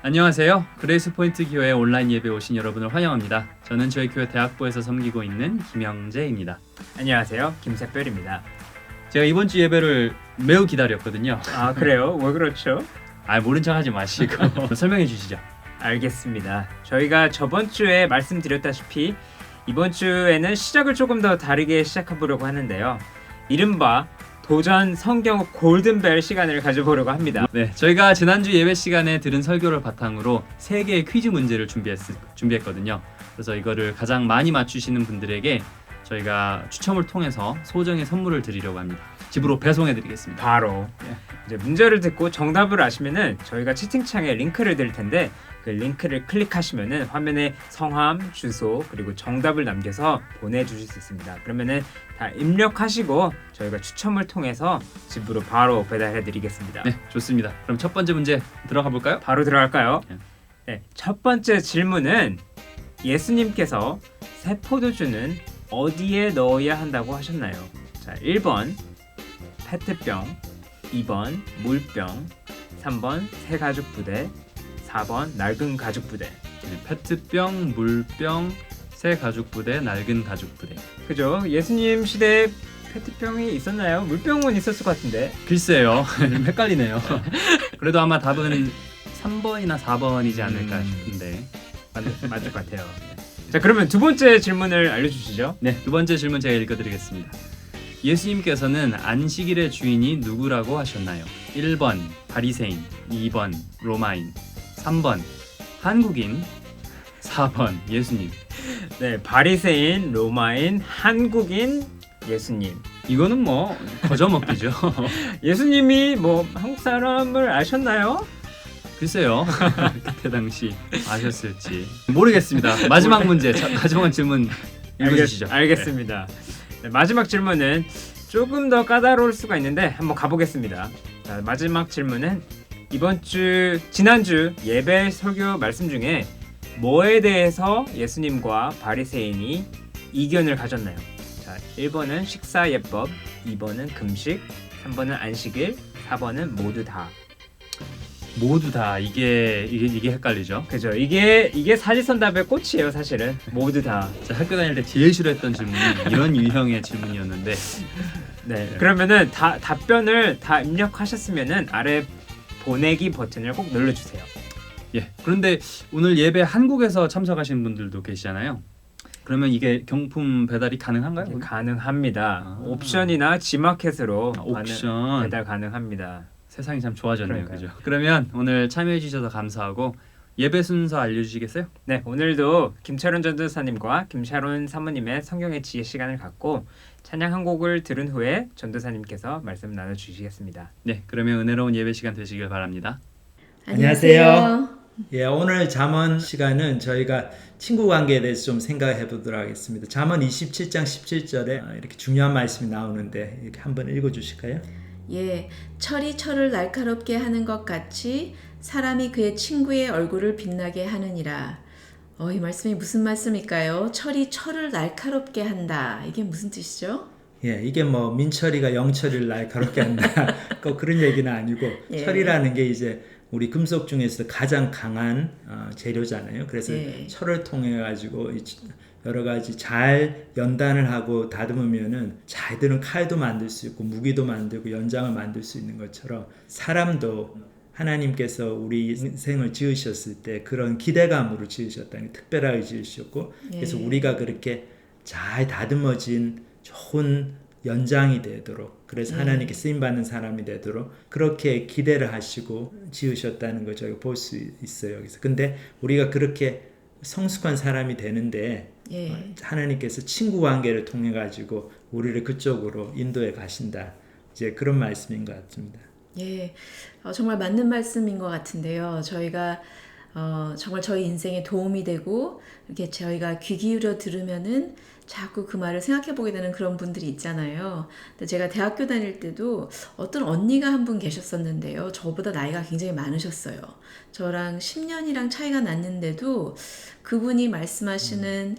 안녕하세요. 그레이스 포인트 교회 온라인 예배 오신 여러분을 환영합니다. 저는 저희 교회 대학부에서 섬기고 있는 김영재입니다. 안녕하세요. 김세별입니다. 제가 이번 주 예배를 매우 기다렸거든요. 아 그래요? 왜 그렇죠? 모른 척 하지 마시고 설명해 주시죠. 알겠습니다. 저희가 저번 주에 말씀드렸다시피 이번 주에는 시작을 조금 더 다르게 시작해보려고 하는데요. 이른바 도전 성경 골든벨 시간을 가져보려고 합니다. 네, 저희가 지난주 예배 시간에 들은 설교를 바탕으로 3개의 퀴즈 문제를 준비했거든요. 그래서 이거를 가장 많이 맞추시는 분들에게 저희가 추첨을 통해서 소정의 선물을 드리려고 합니다. 집으로 배송해 드리겠습니다. 바로 이제 문제를 듣고 정답을 아시면은 저희가 채팅창에 링크를 드릴 텐데 그 링크를 클릭하시면은 화면에 성함, 주소 그리고 정답을 남겨서 보내주실 수 있습니다. 그러면은 다 입력하시고 저희가 추첨을 통해서 집으로 바로 배달해 드리겠습니다. 네, 좋습니다. 그럼 첫 번째 문제 들어가 볼까요? 바로 들어갈까요? 네. 네, 첫 번째 질문은 예수님께서 새 포도주는 어디에 넣어야 한다고 하셨나요? 자, 1번 페트병, 2번 물병, 3번 새 가죽 부대, 4번 낡은 가죽 부대. 네, 페트병, 물병, 새 가죽 부대, 낡은 가죽 부대. 그죠? 예수님 시대에 페트병이 있었나요? 물병은 있었을 것 같은데. 글쎄요. 좀 헷갈리네요. 그래도 아마 답은 3번이나 4번이지 않을까 싶은데. 맞을 것 같아요. 자, 그러면 두 번째 질문을 알려주시죠. 네, 두 번째 질문 제가 읽어드리겠습니다. 예수님께서는 안식일의 주인이 누구라고 하셨나요? 1번 바리새인, 2번 로마인, 3번 한국인, 4번 예수님. 네, 바리새인, 로마인, 한국인, 예수님. 이거는 뭐 거저먹기죠. 예수님이 뭐 한국 사람을 아셨나요? 글쎄요. 그때 당시 아셨을지 모르겠습니다. 마지막 문제, 마지막 질문 읽어주시죠. 알겠습니다. 네, 마지막 질문은 조금 더 까다로울 수가 있는데 한번 가보겠습니다. 자, 마지막 질문은 지난주 예배 설교 말씀 중에 뭐에 대해서 예수님과 바리새인이 이견을 가졌나요? 자, 1번은 식사 예법, 2번은 금식, 3번은 안식일, 4번은 모두 다. 모두 다 이게 헷갈리죠. 그죠? 이게 사지선답의 꽃이에요, 사실은. 모두 다. 제가 학교 다닐 때 제일 싫어했던 질문이 이런 유형의 질문이었는데. 네. 그러면은 답변을 다 입력하셨으면은 아래 보내기 버튼을 꼭 눌러주세요. 예. 그런데 오늘 예배 한국에서 참석하시는 분들도 계시잖아요. 그러면 이게 경품 배달이 가능한가요? 가능합니다. 옵션이나 지마켓으로 옵션 배달 가능합니다. 세상이 참 좋아졌네요. 그러니까요. 그죠? 그러면 오늘 참여해 주셔서 감사하고 예배 순서 알려주시겠어요? 네, 오늘도 김철훈 전도사님과 김샤론 사모님의 성경의 지혜 시간을 갖고 찬양 한 곡을 들은 후에 전도사님께서 말씀 나눠주시겠습니다. 네, 그러면 은혜로운 예배 시간 되시길 바랍니다. 안녕하세요. 예, 오늘 잠언 시간은 저희가 친구 관계에 대해서 좀 생각해 보도록 하겠습니다. 잠언 27장 17절에 이렇게 중요한 말씀이 나오는데 이렇게 한번 읽어 주실까요? 예, 철이 철을 날카롭게 하는 것 같이 사람이 그의 친구의 얼굴을 빛나게 하느니라. 이 말씀이 무슨 말씀일까요? 철이 철을 날카롭게 한다. 이게 무슨 뜻이죠? 예, 이게 뭐 민철이가 영철이를 날카롭게 한다. 꼭 그런 얘기는 아니고 예. 철이라는 게 이제 우리 금속 중에서 가장 강한 재료잖아요. 그래서 예. 철을 통해 가지고 여러 가지 잘 연단을 하고 다듬으면은 잘 드는 칼도 만들 수 있고 무기도 만들고 연장을 만들 수 있는 것처럼 사람도 하나님께서 우리 인생을 지으셨을 때 그런 기대감으로 지으셨다니 특별하게 지으셨고 그래서 우리가 그렇게 잘 다듬어진 좋은 연장이 되도록 그래서 하나님께 쓰임받는 사람이 되도록 그렇게 기대를 하시고 지으셨다는 걸 저희가 볼 수 있어요. 그래서 근데 우리가 그렇게 성숙한 사람이 되는데 하나님께서 친구 관계를 통해 가지고 우리를 그쪽으로 인도해 가신다. 이제 그런 말씀인 것 같습니다. 예, 정말 맞는 말씀인 것 같은데요. 저희가 정말 저희 인생에 도움이 되고 이렇게 저희가 귀 기울여 들으면은 자꾸 그 말을 생각해 보게 되는 그런 분들이 있잖아요. 근데 제가 대학교 다닐 때도 어떤 언니가 한 분 계셨었는데요. 저보다 나이가 굉장히 많으셨어요. 저랑 10년이랑 차이가 났는데도 그분이 말씀하시는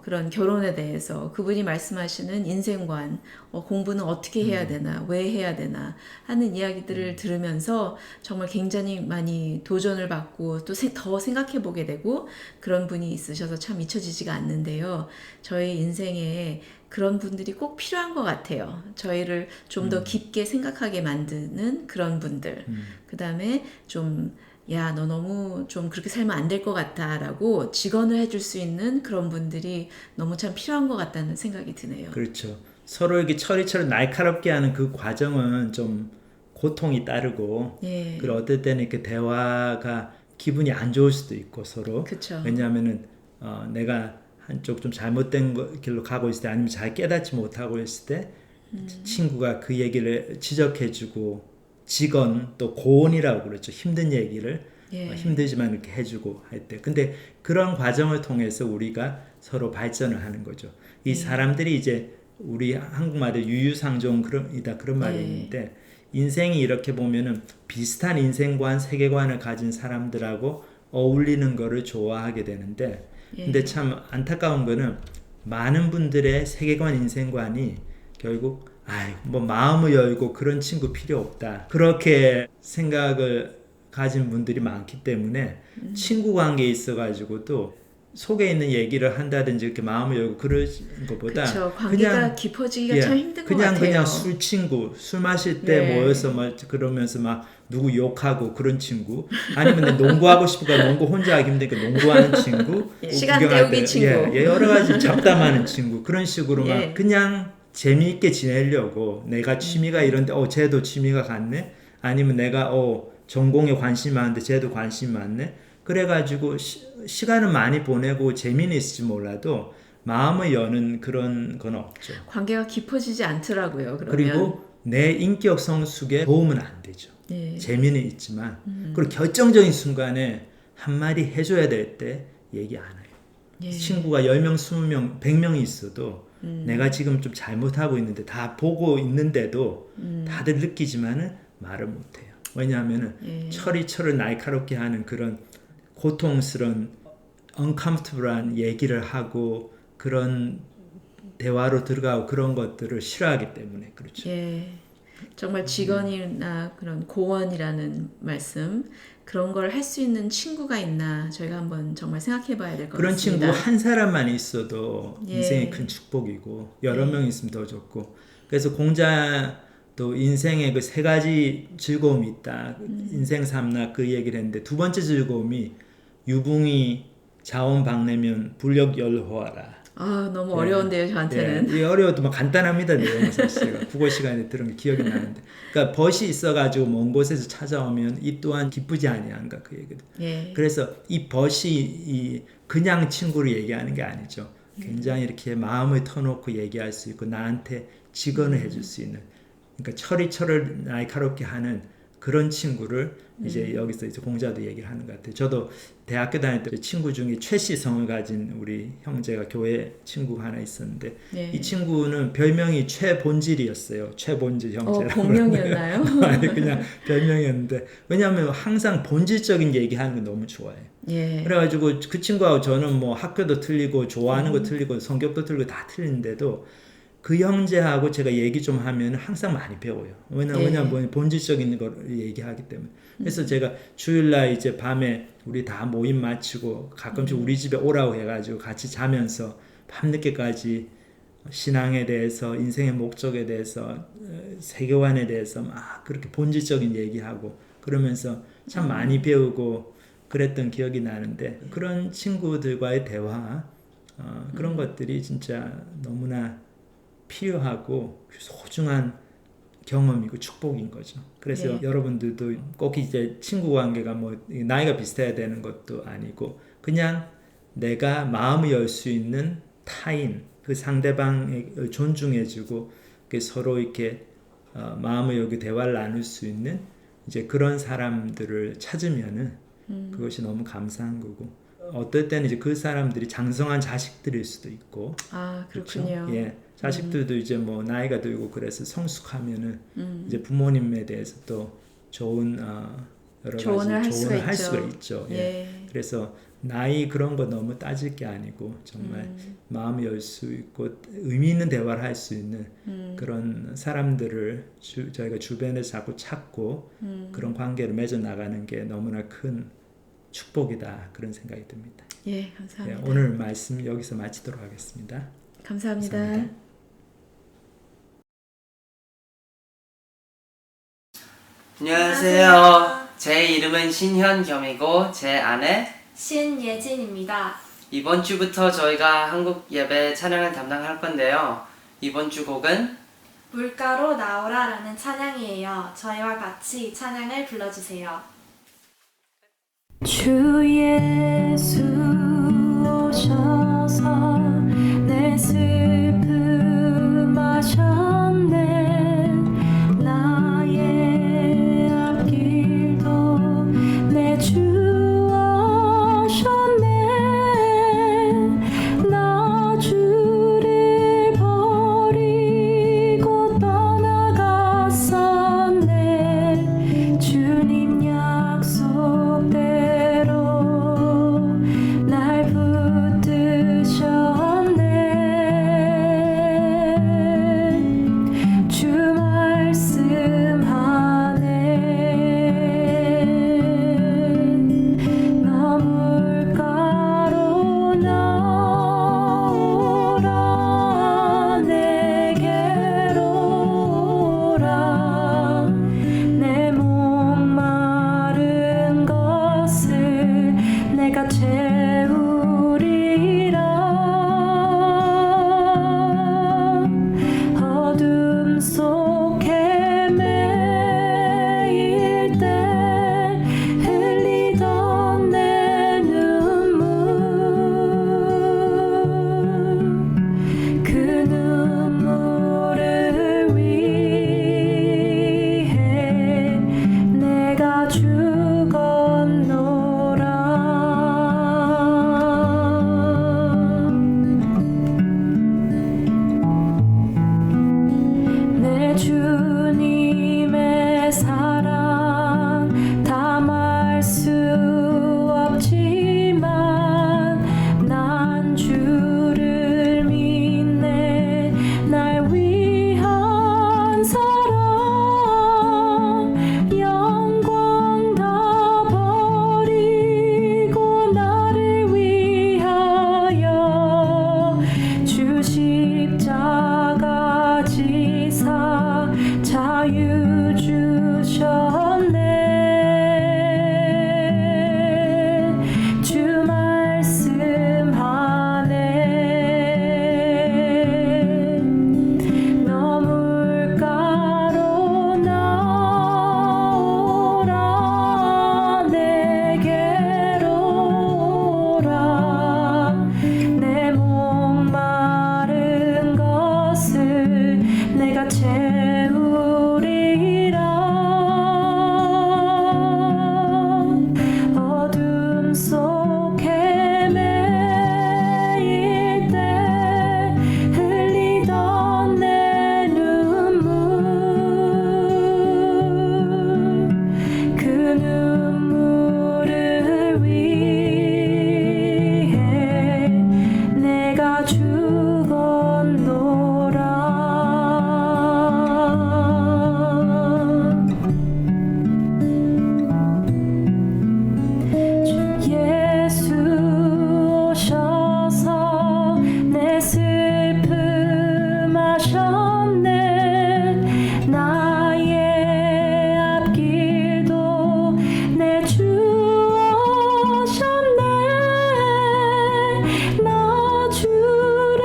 그런 결혼에 대해서 그분이 말씀하시는 인생관, 공부는 어떻게 해야 되나, 왜 해야 되나 하는 이야기들을 들으면서 정말 굉장히 많이 도전을 받고 또 더 생각해 보게 되고 그런 분이 있으셔서 참 잊혀지지가 않는데요. 저희 인생에 그런 분들이 꼭 필요한 것 같아요. 저희를 좀 더 깊게 생각하게 만드는 그런 분들. 그 다음에 좀 야, 너 너무 좀 그렇게 살면 안 될 것 같아 라고 직언을 해줄 수 있는 그런 분들이 너무 참 필요한 것 같다는 생각이 드네요. 그렇죠. 서로에게 처리처럼 날카롭게 하는 그 과정은 좀 고통이 따르고 예. 그리고 어떨 때는 이렇게 대화가 기분이 안 좋을 수도 있고 서로. 그쵸. 왜냐하면은 내가 한쪽 좀 잘못된 길로 가고 있을 때 아니면 잘 깨닫지 못하고 있을 때 친구가 그 얘기를 지적해주고 직언 또 고언이라고 그러죠. 힘든 얘기를 예. 힘들지만 이렇게 해주고 할 때. 근데 그런 과정을 통해서 우리가 서로 발전을 하는 거죠. 이 사람들이 이제 우리 한국말에 유유상종이다 그런 말이 있는데 인생이 이렇게 보면은 비슷한 인생관, 세계관을 가진 사람들하고 어울리는 거를 좋아하게 되는데 근데 참 안타까운 거는 많은 분들의 세계관, 인생관이 결국 뭐 마음을 열고 그런 친구 필요 없다. 그렇게 생각을 가진 분들이 많기 때문에 친구 관계에 있어가지고도 속에 있는 얘기를 한다든지 이렇게 마음을 열고 그런 것보다 그쵸. 관계가 그냥 깊어지기가 참 힘든 것 그냥 같아요. 술 친구, 술 마실 때 네. 모여서 막 그러면서 막 누구 욕하고 그런 친구, 아니면 농구하고 싶으니까 농구 혼자 하기 힘드니까 농구하는 친구, 시간 구경할 때우기 때, 친구. 여러 가지 잡담하는 친구 그런 식으로 막 예. 그냥 재미있게 지내려고 내가 취미가 이런데 쟤도 취미가 같네, 아니면 내가 전공에 관심이 많은데 쟤도 관심이 많네. 그래가지고 시간은 많이 보내고 재미는 있을지 몰라도 마음을 여는 그런 건 없죠. 관계가 깊어지지 않더라고요. 그러면. 그리고 내 인격 성숙에 도움은 안 되죠. 예. 재미는 있지만 그리고 결정적인 순간에 한마디 해줘야 될 때 얘기 안 해요. 예. 친구가 10명, 20명, 100명이 있어도 내가 지금 좀 잘못하고 있는데 다 보고 있는데도 다들 느끼지만은 말을 못해요. 왜냐하면은 철을 날카롭게 하는 그런 고통스러운 uncomfortable한 얘기를 하고 그런 대화로 들어가고 그런 것들을 싫어하기 때문에 그렇죠. 예. 정말 직언이나 그런 고언이라는 말씀 그런 걸 할 수 있는 친구가 있나 저희가 한번 정말 생각해 봐야 될 것 그런 같습니다. 친구 한 사람만 있어도 예. 인생이 큰 축복이고 여러 명 있으면 더 좋고 그래서 공자도 인생에 그 세 가지 즐거움이 있다. 인생 삼락 그 얘기를 했는데 두 번째 즐거움이 유붕이 자원박내면 불력열호하라. 너무 어려운데요, 저한테는. 이 어려워도 막 간단합니다. 내용은 사실 제가 국어 시간에 들은 게 기억이 나는데, 그러니까 벗이 있어가지고 먼 곳에서 찾아오면 이 또한 기쁘지 아니한가 그 얘기도. 예. 그래서 이 벗이 그냥 친구를 얘기하는 게 아니죠. 굉장히 이렇게 마음을 터놓고 얘기할 수 있고 나한테 직언을 해줄 수 있는. 그러니까 철을 날카롭게 하는 그런 친구를 이제 여기서 이제 공자도 얘기를 하는 것 같아요. 저도 대학교 다닐 때 친구 중에 최씨성을 가진 우리 형제가 교회 친구가 하나 있었는데 네. 이 친구는 별명이 최본질이었어요. 최본질 형제라고. 본명이었나요? 아니 그냥 별명이었는데 왜냐하면 항상 본질적인 얘기하는 거 너무 좋아해요. 예. 그래가지고 그 친구하고 저는 뭐 학교도 틀리고 좋아하는 거 틀리고 성격도 틀리고 다 틀린데도 그 형제하고 제가 얘기 좀 하면 항상 많이 배워요. 왜냐면 본질적인 걸 얘기하기 때문에. 그래서 제가 주일날 이제 밤에 우리 다 모임 마치고 가끔씩 우리 집에 오라고 해가지고 같이 자면서 밤늦게까지 신앙에 대해서 인생의 목적에 대해서 세계관에 대해서 막 그렇게 본질적인 얘기하고 그러면서 참 많이 배우고 그랬던 기억이 나는데 그런 친구들과의 대화 그런 것들이 진짜 너무나 필요하고 소중한 경험이고 축복인 거죠. 그래서 네. 여러분들도 꼭 이제 친구 관계가 뭐 나이가 비슷해야 되는 것도 아니고 그냥 내가 마음을 열 수 있는 타인, 그 상대방을 존중해주고 서로 이렇게 마음을 열고 대화를 나눌 수 있는 이제 그런 사람들을 찾으면은 그것이 너무 감사한 거고 어떨 때는 이제 그 사람들이 장성한 자식들일 수도 있고 그렇군요. 그렇죠? 예. 자식들도 이제 뭐 나이가 들고 그래서 성숙하면은 이제 부모님에 대해서 또 좋은 여러 조언을 가지 할 수가 조언을 할 있죠. 수가 있죠. 예. 예. 그래서 나이 그런 거 너무 따질 게 아니고 정말 마음이 열 수 있고 의미 있는 대화를 할 수 있는 그런 사람들을 저희가 주변에서 자꾸 찾고 그런 관계를 맺어 나가는 게 너무나 큰 축복이다 그런 생각이 듭니다. 예, 감사합니다. 예, 오늘 말씀 여기서 마치도록 하겠습니다. 감사합니다. 감사합니다. 안녕하세요. 제 이름은 신현겸이고 제 아내 신예진입니다. 이번 주부터 저희가 한국 예배 찬양을 담당할 건데요. 이번 주 곡은 물가로 나오라라는 찬양이에요. 저희와 같이 이 찬양을 불러주세요. 주 예수 오셔서 내 슬픔 하셨네. 나의 앞길도 내 주 오셨네. 나 주를 버리고 떠나갔었네. 주님 약속대로 날 붙드셨네. 주 말씀하네. 너 물가로 나오라. 내게로 오라. 내 목마른 것을 내가 채우리라. 어둠 속에 매일 때 흘리던 내 눈물, 그 눈물을 위해 내가 죽었노라. 내 주님의 사랑 담을 수 없지만 난 주를 믿네. 날 위한 사랑 영광 다 버리고 나를 위하여 주 십자가 지사 자유 주셨네. 주 말씀하네. 너 물가로 나오라. 내게로 오라. 내 목마른 것을 내가 채우리라. 어둠 속에 매일 때 흘리던 내 눈물, 그 눈물을 위해 내가 죽었노라. 주 예수 오셔서 내 슬픔 하셨네. 나의 앞길도 내 주 오셨네. 나 주를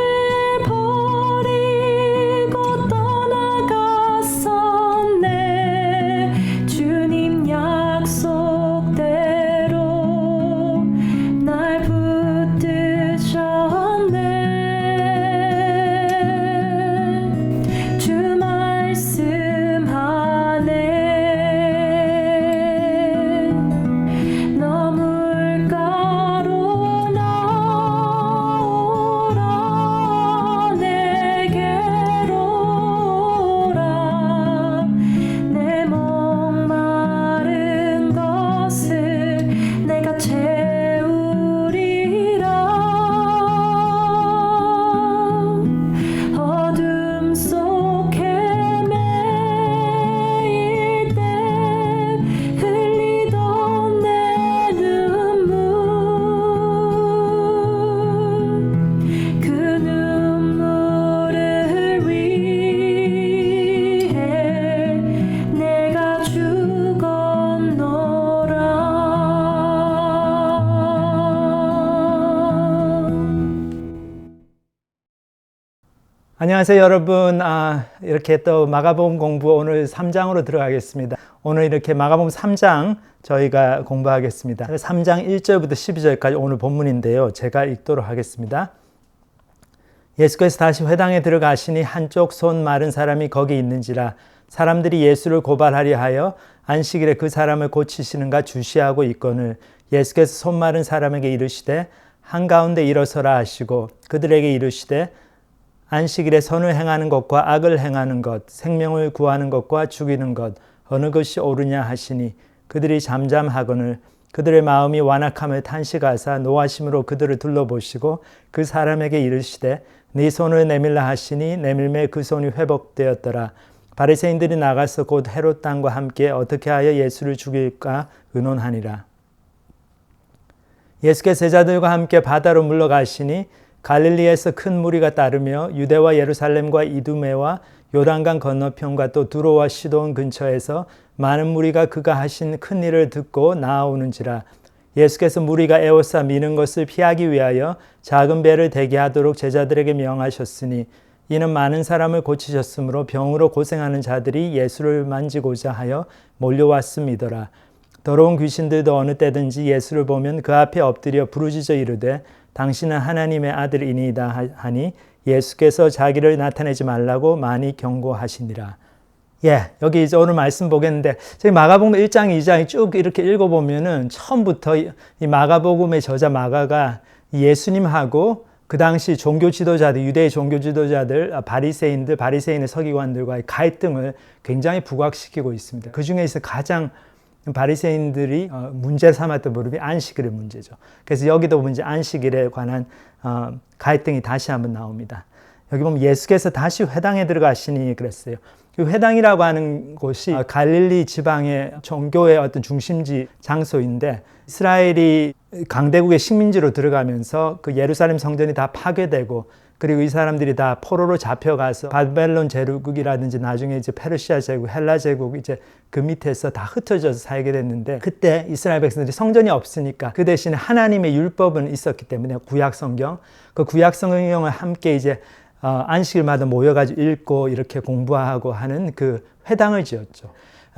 안녕하세요 여러분. 이렇게 또 마가복음 공부 오늘 3장으로 들어가겠습니다. 오늘 이렇게 마가복음 3장 저희가 공부하겠습니다. 3장 1절부터 12절까지 오늘 본문인데요. 제가 읽도록 하겠습니다. 예수께서 다시 회당에 들어가시니 한쪽 손 마른 사람이 거기 있는지라 사람들이 예수를 고발하려 하여 안식일에 그 사람을 고치시는가 주시하고 있거늘 예수께서 손 마른 사람에게 이르시되 한가운데 일어서라 하시고 그들에게 이르시되 안식일에 선을 행하는 것과 악을 행하는 것, 생명을 구하는 것과 죽이는 것, 어느 것이 옳으냐 하시니 그들이 잠잠하거늘 그들의 마음이 완악함을 탄식하사 노하심으로 그들을 둘러보시고 그 사람에게 이르시되 네 손을 내밀라 하시니 내밀매 그 손이 회복되었더라. 바리새인들이 나가서 곧 헤롯 당과 함께 어떻게 하여 예수를 죽일까 의논하니라. 예수께서 제자들과 함께 바다로 물러가시니 갈릴리에서 큰 무리가 따르며 유대와 예루살렘과 이두메와 요단강 건너편과 또 두로와 시돈 근처에서 많은 무리가 그가 하신 큰 일을 듣고 나아오는지라. 예수께서 무리가 에워싸 미는 것을 피하기 위하여 작은 배를 대기하도록 제자들에게 명하셨으니 이는 많은 사람을 고치셨으므로 병으로 고생하는 자들이 예수를 만지고자 하여 몰려왔음이더라. 더러운 귀신들도 어느 때든지 예수를 보면 그 앞에 엎드려 부르짖어 이르되 당신은 하나님의 아들이니이다 하니 예수께서 자기를 나타내지 말라고 많이 경고하시니라. 여기 이제 오늘 말씀 보겠는데 저희 마가복음 1장, 2장 쭉 이렇게 읽어보면은 처음부터 이 마가복음의 저자 마가가 예수님하고 그 당시 종교 지도자들, 유대의 종교 지도자들, 바리새인의 서기관들과의 갈등을 굉장히 부각시키고 있습니다. 그 중에서 가장 바리새인들이 문제 삼았던 부분이 안식일의 문제죠. 그래서 여기도 문제 안식일에 관한 갈등이 다시 한번 나옵니다. 여기 보면 예수께서 다시 회당에 들어가시니 그랬어요. 그 회당이라고 하는 곳이 갈릴리 지방의 종교의 어떤 중심지 장소인데 이스라엘이 강대국의 식민지로 들어가면서 그 예루살렘 성전이 다 파괴되고 그리고 이 사람들이 다 포로로 잡혀가서 바벨론 제국이라든지 나중에 이제 페르시아 제국, 헬라 제국 이제 그 밑에서 다 흩어져서 살게 됐는데 그때 이스라엘 백성들이 성전이 없으니까 그 대신에 하나님의 율법은 있었기 때문에 구약 성경, 그 구약 성경을 함께 이제 안식일마다 모여가지고 읽고 이렇게 공부하고 하는 그 회당을 지었죠.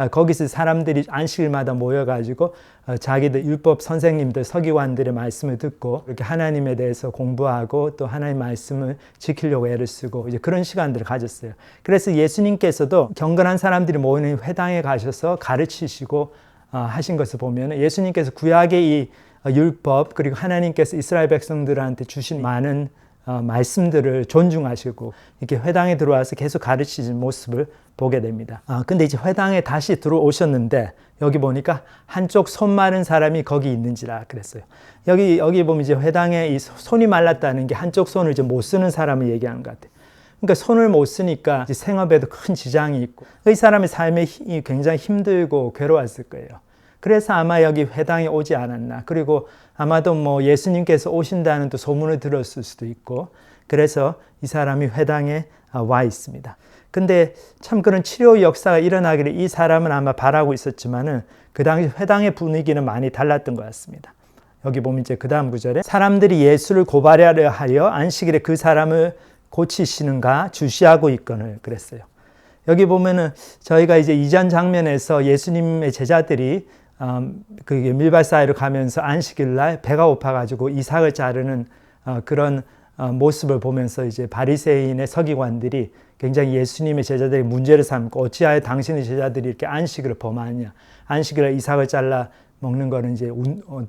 거기서 사람들이 안식일마다 모여가지고 자기들 율법 선생님들, 서기관들의 말씀을 듣고 이렇게 하나님에 대해서 공부하고 또 하나님 말씀을 지키려고 애를 쓰고 이제 그런 시간들을 가졌어요. 그래서 예수님께서도 경건한 사람들이 모이는 회당에 가셔서 가르치시고 하신 것을 보면 예수님께서 구약의 이 율법 그리고 하나님께서 이스라엘 백성들한테 주신 많은 말씀들을 존중하시고 이렇게 회당에 들어와서 계속 가르치는 모습을 보게 됩니다. 근데 이제 회당에 다시 들어오셨는데 여기 보니까 한쪽 손 마른 사람이 거기 있는지라 그랬어요. 여기 보면 이제 회당에 이 손이 말랐다는 게 한쪽 손을 이제 못 쓰는 사람을 얘기하는 것 같아요. 그러니까 손을 못 쓰니까 이제 생업에도 큰 지장이 있고 이 사람의 삶이 굉장히 힘들고 괴로웠을 거예요. 그래서 아마 여기 회당에 오지 않았나. 그리고 아마도 뭐 예수님께서 오신다는 또 소문을 들었을 수도 있고 그래서 이 사람이 회당에 와 있습니다. 근데 참 그런 치료 역사가 일어나기를 이 사람은 아마 바라고 있었지만은 그 당시 회당의 분위기는 많이 달랐던 것 같습니다. 여기 보면 이제 그 다음 구절에 사람들이 예수를 고발하려 하여 안식일에 그 사람을 고치시는가 주시하고 있거늘 그랬어요. 여기 보면은 저희가 이제 이전 장면에서 예수님의 제자들이 그 밀밭 사이로 가면서 안식일 날 배가 고파가지고 이삭을 자르는 그런 모습을 보면서 이제 바리새인의 서기관들이 굉장히 예수님의 제자들이 문제를 삼고 어찌하여 당신의 제자들이 이렇게 안식일을 범하느냐. 안식일에 이삭을 잘라 먹는 거는 이제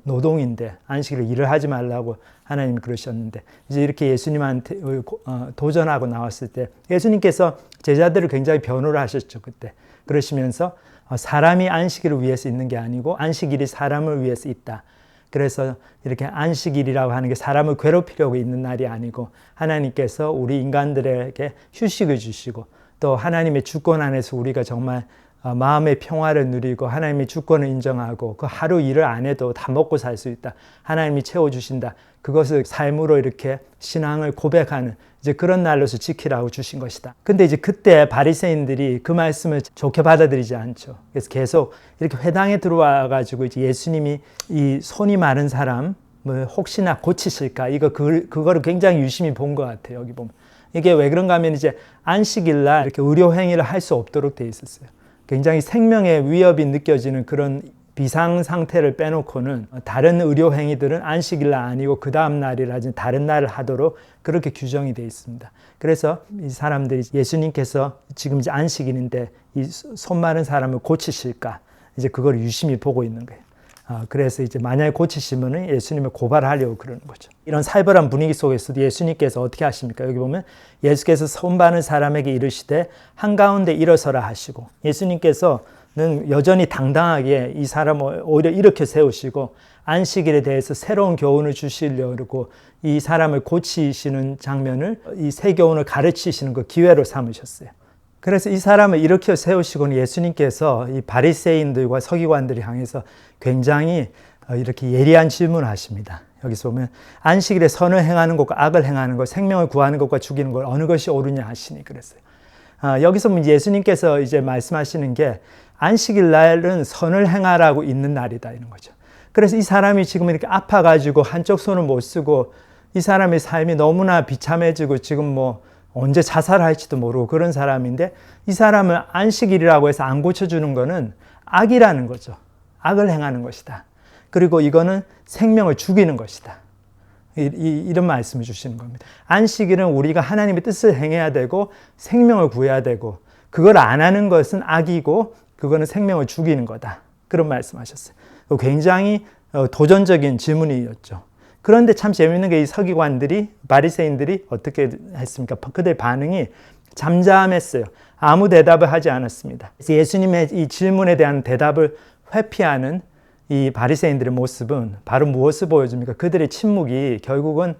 노동인데 안식일에 일을 하지 말라고 하나님이 그러셨는데 이제 이렇게 예수님한테 도전하고 나왔을 때 예수님께서 제자들을 굉장히 변호를 하셨죠. 그때. 그러시면서 사람이 안식일을 위해서 있는 게 아니고 안식일이 사람을 위해서 있다. 그래서 이렇게 안식일이라고 하는 게 사람을 괴롭히려고 있는 날이 아니고 하나님께서 우리 인간들에게 휴식을 주시고 또 하나님의 주권 안에서 우리가 정말 마음의 평화를 누리고 하나님의 주권을 인정하고 그 하루 일을 안 해도 다 먹고 살 수 있다. 하나님이 채워주신다. 그것을 삶으로 이렇게 신앙을 고백하는 이제 그런 날로서 지키라고 주신 것이다. 근데 이제 그때 바리새인들이 그 말씀을 좋게 받아들이지 않죠. 그래서 계속 이렇게 회당에 들어와 가지고 이제 예수님이 이 손이 마른 사람을 혹시나 고치실까? 그거를 굉장히 유심히 본 것 같아요. 여기 보면. 이게 왜 그런가 하면 이제 안식일 날 이렇게 의료 행위를 할 수 없도록 돼 있었어요. 굉장히 생명의 위협이 느껴지는 그런 비상 상태를 빼놓고는 다른 의료 행위들은 안식일 날 아니고 그 다음 날이라든지 다른 날을 하도록 그렇게 규정이 돼 있습니다. 그래서 이 사람들이 예수님께서 지금 이제 안식일인데 이 손 마른 사람을 고치실까 이제 그걸 유심히 보고 있는 거예요. 그래서 이제 만약에 고치시면은 예수님을 고발하려고 그러는 거죠. 이런 살벌한 분위기 속에서도 예수님께서 어떻게 하십니까? 여기 보면 예수께서 손 바는 사람에게 이르시되 한가운데 일어서라 하시고, 예수님께서는 여전히 당당하게 이 사람을 오히려 이렇게 세우시고 안식일에 대해서 새로운 교훈을 주시려고 이 사람을 고치시는 장면을, 이 새 교훈을 가르치시는 그 기회로 삼으셨어요. 그래서 이 사람을 이렇게 세우시고는 예수님께서 이 바리새인들과 서기관들을 향해서 굉장히 이렇게 예리한 질문을 하십니다. 여기서 보면 안식일에 선을 행하는 것과 악을 행하는 것, 생명을 구하는 것과 죽이는 것 어느 것이 옳으냐 하시니 그랬어요. 여기서 보면 예수님께서 이제 말씀하시는 게 안식일 날은 선을 행하라고 있는 날이다 이런 거죠. 그래서 이 사람이 지금 이렇게 아파가지고 한쪽 손을 못 쓰고 이 사람의 삶이 너무나 비참해지고 지금 뭐 언제 자살할지도 모르고 그런 사람인데 이 사람을 안식일이라고 해서 안 고쳐주는 거는 악이라는 거죠. 악을 행하는 것이다. 그리고 이거는 생명을 죽이는 것이다. 이런 말씀을 주시는 겁니다. 안식일은 우리가 하나님의 뜻을 행해야 되고 생명을 구해야 되고 그걸 안 하는 것은 악이고 그거는 생명을 죽이는 거다. 그런 말씀하셨어요. 굉장히 도전적인 질문이었죠. 그런데 참 재미있는 게 이 서기관들이, 바리새인들이 어떻게 했습니까? 그들의 반응이 잠잠했어요. 아무 대답을 하지 않았습니다. 그래서 예수님의 이 질문에 대한 대답을 회피하는 이 바리새인들의 모습은 바로 무엇을 보여줍니까? 그들의 침묵이 결국은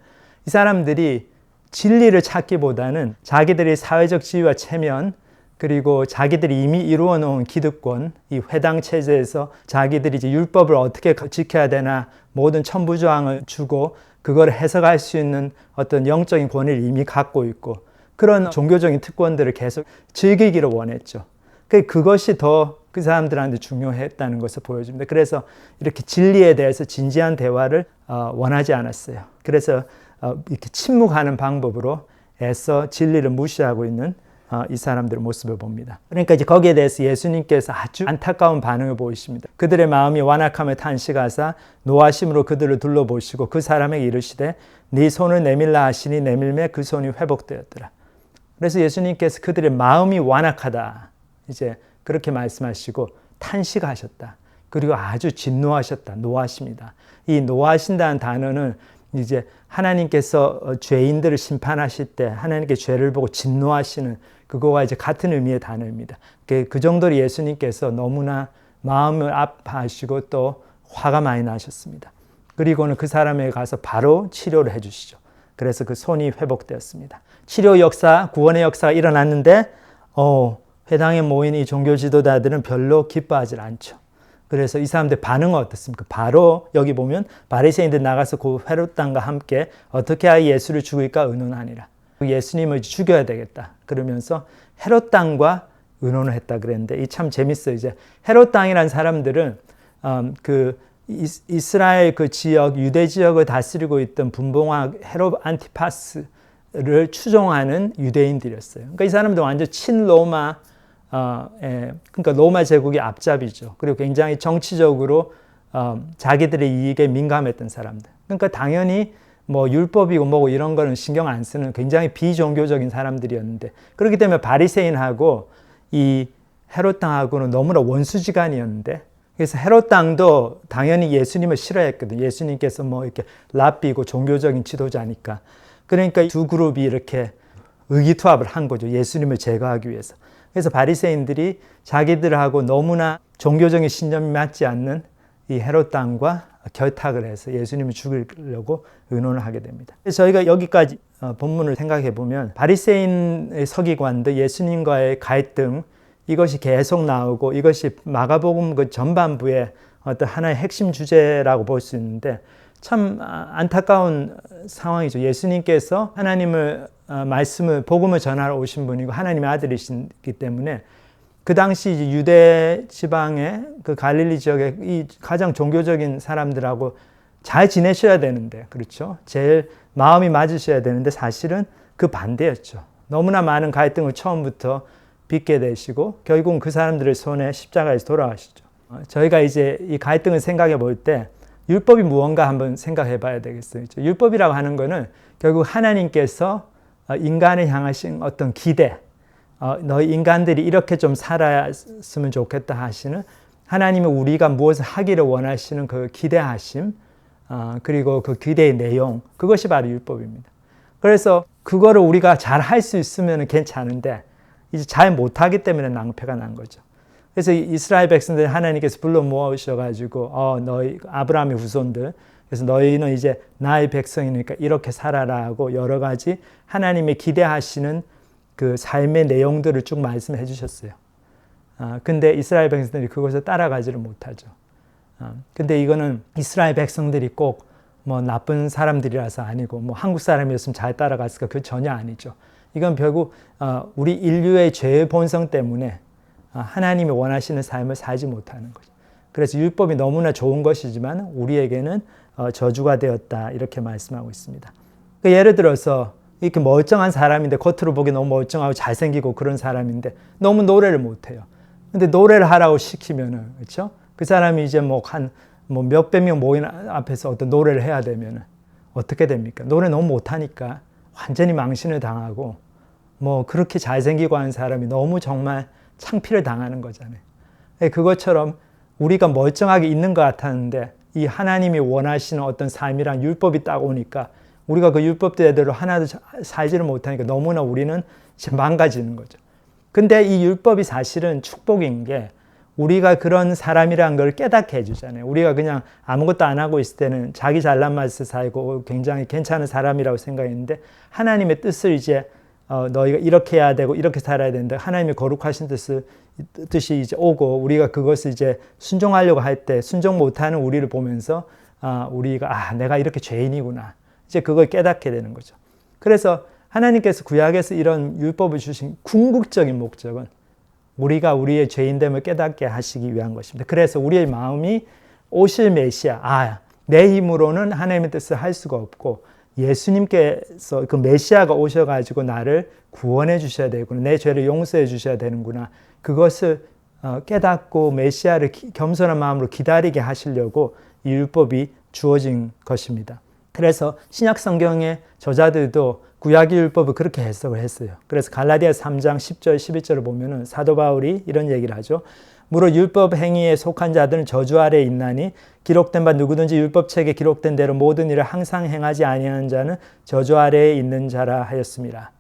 이 사람들이 진리를 찾기보다는 자기들의 사회적 지위와 체면, 그리고 자기들이 이미 이루어 놓은 기득권, 이 회당 체제에서 자기들이 이제 율법을 어떻게 지켜야 되나 모든 천부조항을 주고 그걸 해석할 수 있는 어떤 영적인 권위를 이미 갖고 있고 그런 종교적인 특권들을 계속 즐기기를 원했죠. 그것이 더 그 사람들한테 중요했다는 것을 보여줍니다. 그래서 이렇게 진리에 대해서 진지한 대화를 원하지 않았어요. 그래서 이렇게 침묵하는 방법으로 애써 진리를 무시하고 있는 이 사람들의 모습을 봅니다. 그러니까 이제 거기에 대해서 예수님께서 아주 안타까운 반응을 보이십니다. 그들의 마음이 완악함을 탄식하사 노하심으로 그들을 둘러보시고 그 사람에게 이르시되 네 손을 내밀라 하시니 내밀매 그 손이 회복되었더라. 그래서 예수님께서 그들의 마음이 완악하다 이제 그렇게 말씀하시고 탄식하셨다. 그리고 아주 진노하셨다. 노하십니다. 이 노하신다는 단어는 이제 하나님께서 죄인들을 심판하실 때 하나님께 죄를 보고 진노하시는 그거와 이제 같은 의미의 단어입니다. 그 정도로 예수님께서 너무나 마음을 아파하시고 또 화가 많이 나셨습니다. 그리고는 그 사람에게 가서 바로 치료를 해주시죠. 그래서 그 손이 회복되었습니다. 치료 역사, 구원의 역사가 일어났는데 회당에 모인 이 종교 지도자들은 별로 기뻐하지 않죠. 그래서 이 사람들 반응은 어떻습니까? 바로 여기 보면 바리새인들 나가서 그 헤롯당과 함께 어떻게 하여 예수를 죽일까 의논하니라. 예수님을 죽여야 되겠다. 그러면서 헤롯당과 의논을 했다 그랬는데 이 참 재밌어요. 이제 헤롯당이라는 사람들은 그 이스라엘 그 지역 유대 지역을 다스리고 있던 분봉왕 헤롯 안티파스를 추종하는 유대인들이었어요. 그러니까 이 사람들 완전 친로마 그러니까 로마 제국의 앞잡이죠. 그리고 굉장히 정치적으로 자기들의 이익에 민감했던 사람들. 그러니까 당연히 뭐 율법이고 뭐고 이런 거는 신경 안 쓰는 굉장히 비종교적인 사람들이었는데 그렇기 때문에 바리새인하고 이 헤롯당하고는 너무나 원수지간이었는데 그래서 헤롯당도 당연히 예수님을 싫어했거든요. 예수님께서 뭐 이렇게 랍비고 종교적인 지도자니까. 그러니까 두 그룹이 이렇게 의기투합을 한 거죠. 예수님을 제거하기 위해서. 그래서 바리새인들이 자기들하고 너무나 종교적인 신념이 맞지 않는 이 헤롯당과 결탁을 해서 예수님을 죽이려고 의논을 하게 됩니다. 그래서 저희가 여기까지 본문을 생각해 보면 바리새인의 서기관들 예수님과의 갈등 이것이 계속 나오고 이것이 마가복음 그 전반부의 어떤 하나의 핵심 주제라고 볼 수 있는데 참 안타까운 상황이죠. 예수님께서 하나님을 말씀을 복음을 전하러 오신 분이고 하나님의 아들이시기 때문에 그 당시 이제 유대 지방의 그 갈릴리 지역의 이 가장 종교적인 사람들하고 잘 지내셔야 되는데 그렇죠. 제일 마음이 맞으셔야 되는데 사실은 그 반대였죠. 너무나 많은 갈등을 처음부터 빚게 되시고 결국은 그 사람들의 손에 십자가에서 돌아가시죠. 저희가 이제 이 갈등을 생각해 볼 때 율법이 무언가 한번 생각해 봐야 되겠어요. 율법이라고 하는 거는 결국 하나님께서 인간을 향하신 어떤 기대, 너희 인간들이 이렇게 좀 살았으면 좋겠다 하시는 하나님이 우리가 무엇을 하기를 원하시는 그 기대하심, 그리고 그 기대의 내용, 그것이 바로 율법입니다. 그래서 그거를 우리가 잘 할 수 있으면 괜찮은데 이제 잘 못하기 때문에 낭패가 난 거죠. 그래서 이스라엘 백성들 하나님께서 불러 모으셔가지고 너희 아브라함의 후손들, 그래서 너희는 이제 나의 백성이니까 이렇게 살아라 하고 여러 가지 하나님의 기대하시는 그 삶의 내용들을 쭉 말씀해 주셨어요. 근데 이스라엘 백성들이 그것을 따라가지를 못하죠. 근데 이거는 이스라엘 백성들이 꼭 뭐 나쁜 사람들이라서 아니고 뭐 한국 사람이었으면 잘 따라갔을까, 그 전혀 아니죠. 이건 결국 우리 인류의 죄의 본성 때문에 하나님이 원하시는 삶을 살지 못하는 거죠. 그래서 율법이 너무나 좋은 것이지만 우리에게는 저주가 되었다, 이렇게 말씀하고 있습니다. 예를 들어서 이렇게 멀쩡한 사람인데, 겉으로 보기 너무 멀쩡하고 잘생기고 그런 사람인데 너무 노래를 못해요. 근데 노래를 하라고 시키면은, 그렇죠? 그 사람이 이제 뭐 몇백 명 모인 앞에서 어떤 노래를 해야 되면은 어떻게 됩니까? 노래 너무 못하니까 완전히 망신을 당하고, 뭐 그렇게 잘생기고 하는 사람이 너무 정말 창피를 당하는 거잖아요. 그것처럼 우리가 멀쩡하게 있는 것 같았는데 이 하나님이 원하시는 어떤 삶이란 율법이 딱 오니까 우리가 그 율법대로 하나도 살지를 못하니까 너무나 우리는 이제 망가지는 거죠. 근데 이 율법이 사실은 축복인 게 우리가 그런 사람이라는 걸 깨닫게 해주잖아요. 우리가 그냥 아무것도 안 하고 있을 때는 자기 잘난 맛을 살고 굉장히 괜찮은 사람이라고 생각했는데 하나님의 뜻을 이제 너희가 이렇게 해야 되고 이렇게 살아야 된다, 하나님의 거룩하신 뜻이 이제 오고 우리가 그것을 이제 순종하려고 할 때 순종 못하는 우리를 보면서 우리가 내가 이렇게 죄인이구나, 이제 그걸 깨닫게 되는 거죠. 그래서 하나님께서 구약에서 이런 율법을 주신 궁극적인 목적은 우리가 우리의 죄인됨을 깨닫게 하시기 위한 것입니다. 그래서 우리의 마음이 오실 메시아, 내 힘으로는 하나님의 뜻을 할 수가 없고 예수님께서 그 메시아가 오셔가지고 나를 구원해 주셔야 되구나, 내 죄를 용서해 주셔야 되는구나, 그것을 깨닫고 메시아를 겸손한 마음으로 기다리게 하시려고 이 율법이 주어진 것입니다. 그래서 신약 성경의 저자들도 구약의 율법을 그렇게 해석을 했어요. 그래서 갈라디아서 3장 10절 11절을 보면은 사도 바울이 이런 얘기를 하죠. 무릇 율법 행위에 속한 자들은 저주 아래에 있나니 기록된 바 누구든지 율법책에 기록된 대로 모든 일을 항상 행하지 아니하는 자는 저주 아래에 있는 자라 하였습니다.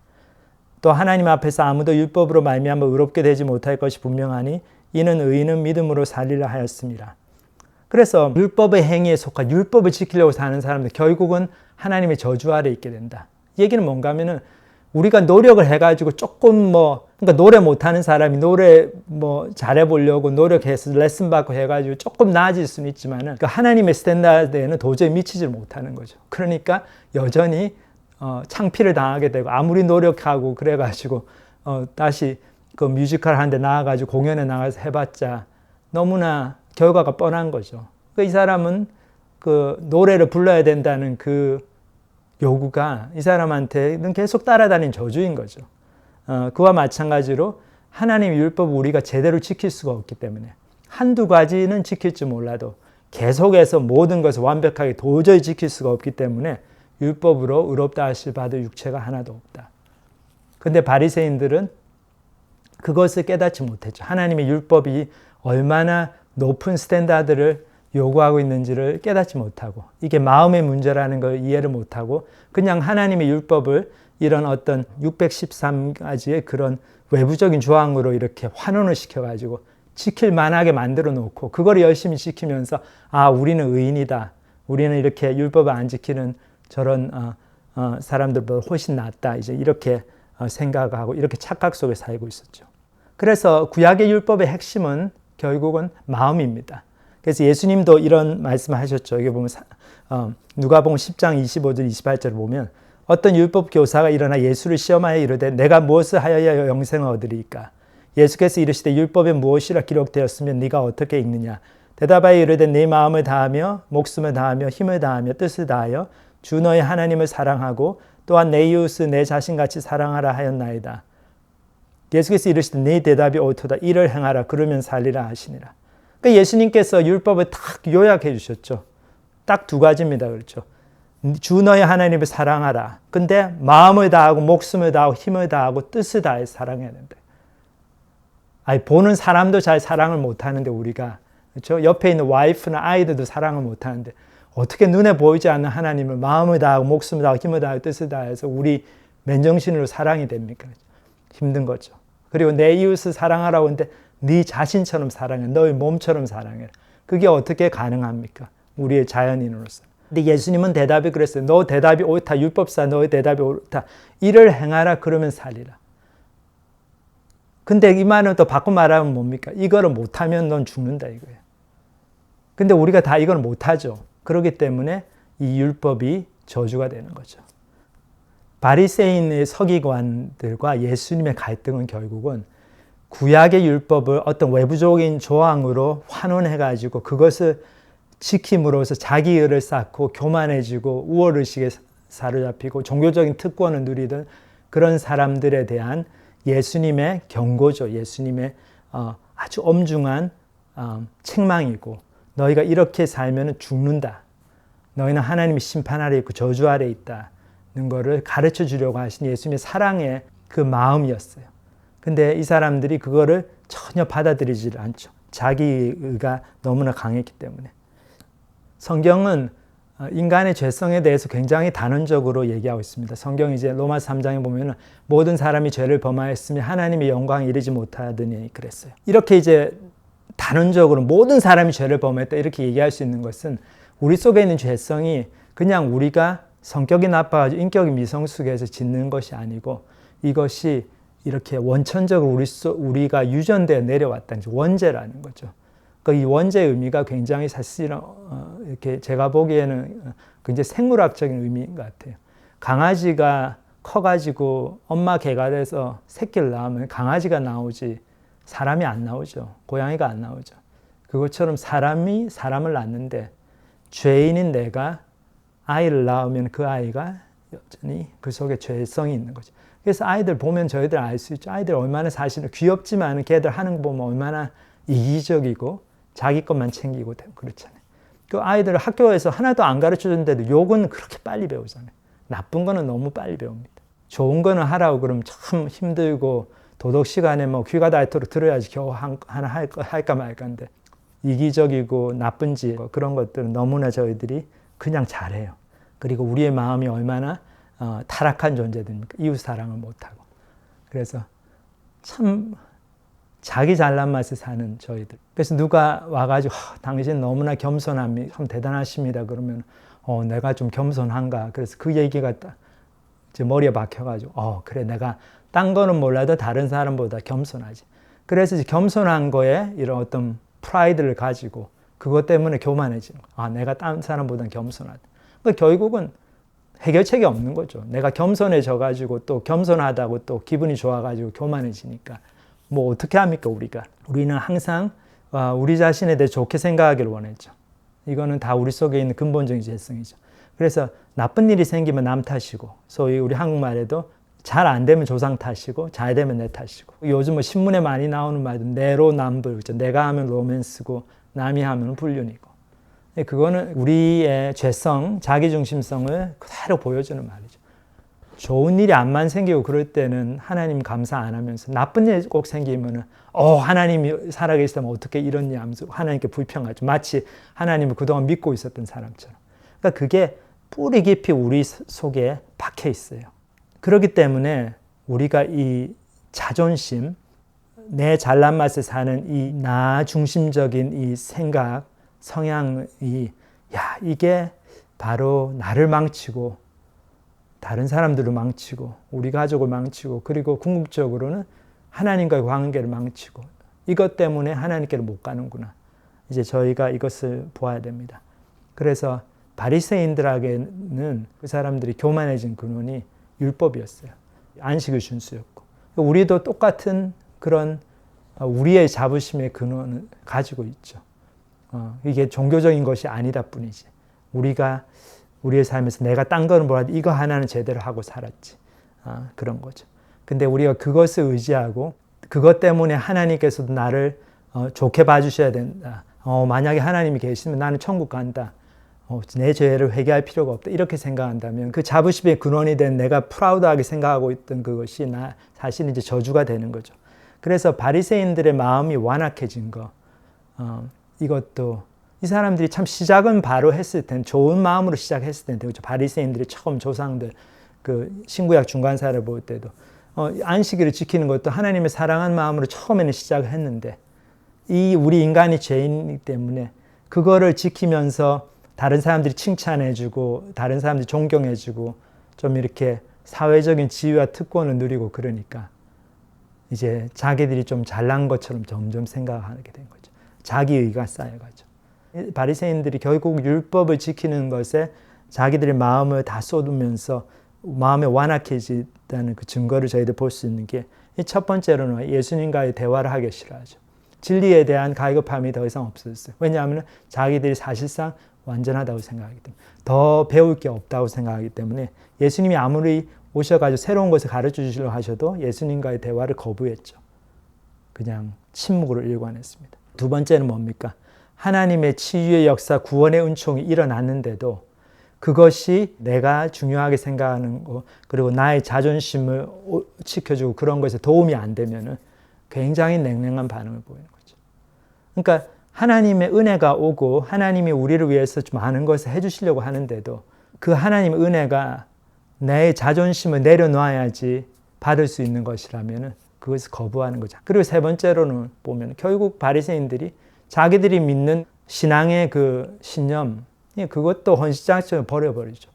또 하나님 앞에서 아무도 율법으로 말미암아 의롭게 되지 못할 것이 분명하니 이는 의인은 믿음으로 살리라 하였습니다. 그래서 율법의 행위에 속한, 율법을 지키려고 사는 사람들 결국은 하나님의 저주 아래에 있게 된다. 이 얘기는 뭔가 하면은 우리가 노력을 해가지고 조금 그러니까 노래 못하는 사람이 노래 잘해보려고 노력해서 레슨 받고 해가지고 조금 나아질 수는 있지만은 그 하나님의 스탠다드에는 도저히 미치지 못하는 거죠. 그러니까 여전히 창피를 당하게 되고 아무리 노력하고 그래가지고 다시 그 뮤지컬 하는데 나와가지고 공연에 나가서 해봤자 너무나 결과가 뻔한 거죠. 이 사람은 그 노래를 불러야 된다는 그 요구가 이 사람한테는 계속 따라다닌 저주인 거죠. 그와 마찬가지로 하나님의 율법을 우리가 제대로 지킬 수가 없기 때문에 한두 가지는 지킬 줄 몰라도 계속해서 모든 것을 완벽하게 도저히 지킬 수가 없기 때문에 율법으로 의롭다 하실 받을 육체가 하나도 없다. 근데 바리새인들은 그것을 깨닫지 못했죠. 하나님의 율법이 얼마나 높은 스탠다드를 요구하고 있는지를 깨닫지 못하고 이게 마음의 문제라는 걸 이해를 못하고 그냥 하나님의 율법을 이런 어떤 613가지의 그런 외부적인 조항으로 이렇게 환원을 시켜가지고 지킬 만하게 만들어 놓고 그걸 열심히 지키면서 우리는 의인이다, 우리는 이렇게 율법을 안 지키는 저런 사람들보다 훨씬 낫다, 이제 이렇게 생각하고 이렇게 착각 속에 살고 있었죠. 그래서 구약의 율법의 핵심은 결국은 마음입니다. 그래서 예수님도 이런 말씀을 하셨죠. 여기 보면 누가복음 10장 25절 28절을 보면 어떤 율법 교사가 일어나 예수를 시험하여 이르되 내가 무엇을 하여야 영생을 얻으리이까? 예수께서 이르시되 율법에 무엇이라 기록되었으면 네가 어떻게 읽느냐? 대답하여 이르되 네 마음을 다하며 목숨을 다하며 힘을 다하며 뜻을 다하여 주 너의 하나님을 사랑하고 또한 내 이웃을 내 자신같이 사랑하라 하였나이다. 예수께서 이르시되 네 대답이 옳도다. 이를 행하라. 그러면 살리라 하시니라. 그러니까 예수님께서 율법을 딱 요약해 주셨죠. 딱 두 가지입니다. 그렇죠. 주 너의 하나님을 사랑하라. 근데 마음을 다하고 목숨을 다하고 힘을 다하고 뜻을 다해 사랑해야 된다. 아니, 보는 사람도 잘 사랑을 못하는데 우리가, 그렇죠? 옆에 있는 와이프나 아이들도 사랑을 못하는데 어떻게 눈에 보이지 않는 하나님을 마음을 다하고 목숨을 다하고 힘을 다하고 뜻을 다해서 우리 맨정신으로 사랑이 됩니까? 힘든 거죠. 그리고 내 이웃을 사랑하라고 하는데 네 자신처럼 사랑해. 너의 몸처럼 사랑해. 그게 어떻게 가능합니까? 우리의 자연인으로서. 근데 예수님은 대답이 그랬어요. 너 대답이 옳다. 율법사 너의 대답이 옳다. 이를 행하라. 그러면 살리라. 근데 이 말은 또 바꿔 말하면 뭡니까? 이거를 못하면 넌 죽는다 이거예요. 근데 우리가 다 이걸 못하죠. 그렇기 때문에 이 율법이 저주가 되는 거죠. 바리새인의 서기관들과 예수님의 갈등은 결국은 구약의 율법을 어떤 외부적인 조항으로 환원해가지고 그것을 지킴으로써 자기 의를 쌓고 교만해지고 우월의식에 사로잡히고 종교적인 특권을 누리던 그런 사람들에 대한 예수님의 경고죠. 예수님의 아주 엄중한 책망이고 너희가 이렇게 살면 죽는다. 너희는 하나님의 심판 아래 있고 저주 아래 있다는 것을 가르쳐 주려고 하신 예수님의 사랑의 그 마음이었어요. 근데 이 사람들이 그거를 전혀 받아들이지 않죠. 자기가 너무나 강했기 때문에. 성경은 인간의 죄성에 대해서 굉장히 단언적으로 얘기하고 있습니다. 성경 이제 로마서 3장에 보면 모든 사람이 죄를 범하였으며 하나님의 영광에 이르지 못하더니 그랬어요. 이렇게 이제 단언적으로 모든 사람이 죄를 범했다 이렇게 얘기할 수 있는 것은 우리 속에 있는 죄성이 그냥 우리가 성격이 나빠가지고 인격이 미성숙해서 짓는 것이 아니고 이것이 이렇게 원천적으로 우리가 유전되어 내려왔다는 원죄라는 거죠. 이 원죄의 의미가 굉장히 사실은 이렇게 제가 보기에는 굉장히 생물학적인 의미인 것 같아요. 강아지가 커가지고 엄마 개가 돼서 새끼를 낳으면 강아지가 나오지 사람이 안 나오죠. 고양이가 안 나오죠. 그것처럼 사람이 사람을 낳는데 죄인인 내가 아이를 낳으면 그 아이가 여전히 그 속에 죄성이 있는 거죠. 그래서 아이들 보면 저희들 알 수 있죠. 아이들 얼마나 사실은 귀엽지만 걔들 하는 거 보면 얼마나 이기적이고 자기 것만 챙기고 그렇잖아요. 그 아이들을 학교에서 하나도 안 가르쳐 줬는데도 욕은 그렇게 빨리 배우잖아요. 나쁜 거는 너무 빨리 배웁니다. 좋은 거는 하라고 그러면 참 힘들고 도덕 시간에 뭐 귀가 닳도록 들어야지 겨우 하나 할까 말까인데 이기적이고 나쁜 짓 그런 것들은 너무나 저희들이 그냥 잘해요. 그리고 우리의 마음이 얼마나 타락한 존재들입니까? 이웃 사랑을 못하고. 그래서 참 자기 잘난 맛에 사는 저희들. 그래서 누가 와가지고 당신 너무나 겸손함이 참 대단하십니다. 그러면 내가 좀 겸손한가. 그래서 그 얘기가 딱 이제 머리에 박혀가지고 그래 내가 딴 거는 몰라도 다른 사람보다 겸손하지. 그래서 이제 겸손한 거에 이런 어떤 프라이드를 가지고 그것 때문에 교만해지는 거야. 내가 딴 사람보다 겸손하다. 그러니까 결국은 해결책이 없는 거죠. 내가 겸손해져가지고 또 겸손하다고 또 기분이 좋아가지고 교만해지니까 뭐 어떻게 합니까 우리가? 우리는 항상 우리 자신에 대해 좋게 생각하기를 원했죠. 이거는 다 우리 속에 있는 근본적인 죄성이죠. 그래서 나쁜 일이 생기면 남 탓이고 소위 우리 한국말에도 잘 안 되면 조상 탓이고 잘 되면 내 탓이고 요즘 뭐 신문에 많이 나오는 말도 내로남불 그렇죠. 내가 하면 로맨스고 남이 하면 불륜이고 그거는 우리의 죄성, 자기중심성을 그대로 보여주는 말이죠. 좋은 일이 암만 생기고 그럴 때는 하나님 감사 안 하면서 나쁜 일 꼭 생기면은 하나님이 살아계시다면 어떻게 이런 일 하면서 하나님께 불평하죠. 마치 하나님을 그동안 믿고 있었던 사람처럼. 그러니까 그게 뿌리 깊이 우리 속에 박혀 있어요. 그렇기 때문에 우리가 이 자존심, 내 잘난 맛에 사는 이 나 중심적인 이 생각, 성향이 이게 바로 나를 망치고 다른 사람들을 망치고 우리 가족을 망치고 그리고 궁극적으로는 하나님과의 관계를 망치고 이것 때문에 하나님께로 못 가는구나. 이제 저희가 이것을 보아야 됩니다. 그래서 바리새인들에게는 그 사람들이 교만해진 근원이 율법이었어요. 안식을 준수였고 우리도 똑같은 그런 우리의 자부심의 근원을 가지고 있죠. 이게 종교적인 것이 아니다 뿐이지. 우리가 우리의 삶에서 내가 딴 거는 뭐라도 이거 하나는 제대로 하고 살았지. 그런 거죠. 근데 우리가 그것을 의지하고 그것 때문에 하나님께서도 나를 좋게 봐주셔야 된다. 만약에 하나님이 계시면 나는 천국 간다. 내 죄를 회개할 필요가 없다. 이렇게 생각한다면 그 자부심의 근원이 된 내가 프라우드하게 생각하고 있던 그것이 사실 이제 저주가 되는 거죠. 그래서 바리새인들의 마음이 완악해진 거, 이것도 이 사람들이 참 시작은 바로 했을 텐데 좋은 마음으로 시작했을 텐데 그렇죠. 바리새인들의 처음 조상들 그 신구약 중간사를 볼 때도 안식일을 지키는 것도 하나님의 사랑한 마음으로 처음에는 시작을 했는데 우리 인간이 죄인이기 때문에 그거를 지키면서 다른 사람들이 칭찬해주고 다른 사람들이 존경해주고 좀 이렇게 사회적인 지위와 특권을 누리고 그러니까 이제 자기들이 좀 잘난 것처럼 점점 생각하게 된 거죠. 자기의가 쌓여가죠. 바리새인들이 결국 율법을 지키는 것에 자기들의 마음을 다 쏟으면서 마음에 완악해지다는 그 증거를 저희들 볼 수 있는 게 첫 번째로는 예수님과의 대화를 하기 싫어하죠. 진리에 대한 갈급함이 더 이상 없어졌어요. 왜냐하면 자기들이 사실상 완전하다고 생각하기 때문에 더 배울 게 없다고 생각하기 때문에 예수님이 아무리 오셔가지고 새로운 것을 가르쳐 주시려고 하셔도 예수님과의 대화를 거부했죠. 그냥 침묵으로 일관했습니다. 두 번째는 뭡니까? 하나님의 치유의 역사, 구원의 은총이 일어났는데도 그것이 내가 중요하게 생각하는 거 그리고 나의 자존심을 지켜주고 그런 것에 도움이 안 되면은 굉장히 냉랭한 반응을 보이는 거죠. 그러니까 하나님의 은혜가 오고 하나님이 우리를 위해서 좀 많은 것을 해주시려고 하는데도 그 하나님의 은혜가 내 자존심을 내려놔야지 받을 수 있는 것이라면 그것을 거부하는 거죠. 그리고 세 번째로는 보면 결국 바리새인들이 자기들이 믿는 신앙의 그 신념 그것도 헌신장처럼 버려버리죠.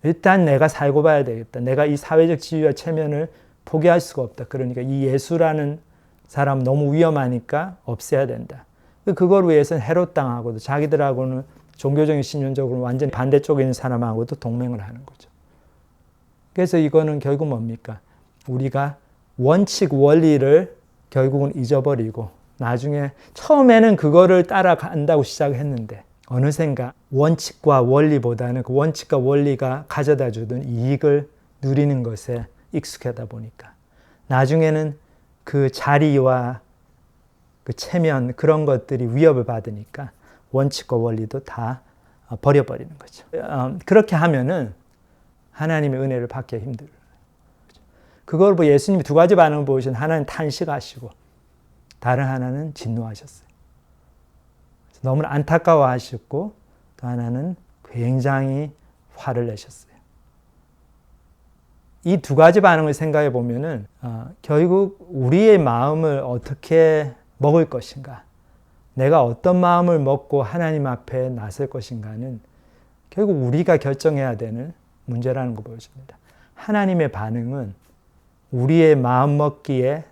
일단 내가 살고 봐야 되겠다. 내가 이 사회적 지위와 체면을 포기할 수가 없다. 그러니까 이 예수라는 사람 너무 위험하니까 없애야 된다. 그걸 위해서는 헤롯당하고도 자기들하고는 종교적인 신념적으로 완전히 반대쪽에 있는 사람하고도 동맹을 하는 거죠. 그래서 이거는 결국 뭡니까? 우리가 원칙, 원리를 결국은 잊어버리고 나중에 처음에는 그거를 따라간다고 시작했는데 어느샌가 원칙과 원리보다는 그 원칙과 원리가 가져다 주던 이익을 누리는 것에 익숙하다 보니까 나중에는 그 자리와 그 체면 그런 것들이 위협을 받으니까 원칙과 원리도 다 버려버리는 거죠. 그렇게 하면은 하나님의 은혜를 받기가 힘들어요. 그걸 보고 예수님이 두 가지 반응을 보이신 하나는 탄식하시고 다른 하나는 진노하셨어요. 너무나 안타까워하셨고 또 하나는 굉장히 화를 내셨어요. 이 두 가지 반응을 생각해 보면은 결국 우리의 마음을 어떻게 먹을 것인가, 내가 어떤 마음을 먹고 하나님 앞에 나설 것인가는 결국 우리가 결정해야 되는 문제라는 거 보여줍니다. 하나님의 반응은 우리의 마음 먹기에